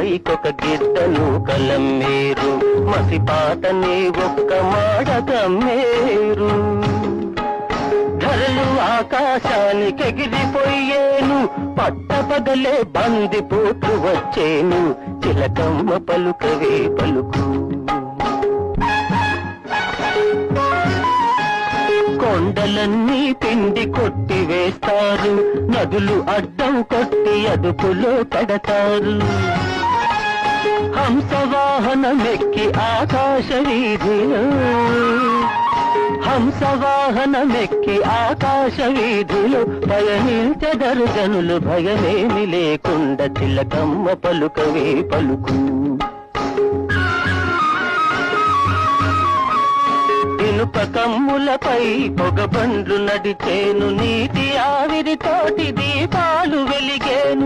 పైకొక గిద్దను కలమ్మేరు మసిపాతని ఒక్క మాడగమ్మేరు ధరలు ఆకాశానికెగిరిపోయేను పట్టపగలే బందిపోట్లు వచ్చేను చిలకమ్మ పలుకవే పలుకు కొండలన్నీ పిండి కొట్టి వేస్తారు నదులు అడ్డం కొట్టి అదుపులో పెడతారు హంసవాహనమెక్కి ఆకాశ వీధిలో హంసవాహనమెక్కి ఆకాశ వీధిలో పయనించెదరు జనులు భయమేమి లేకుండా చిలకమ్మ పలుకవే పలుకు ఇనుప కమ్ములపై పొగబండ్లు నడిచేను నీటి ఆవిరితోటి దీపాలు వెలిగేను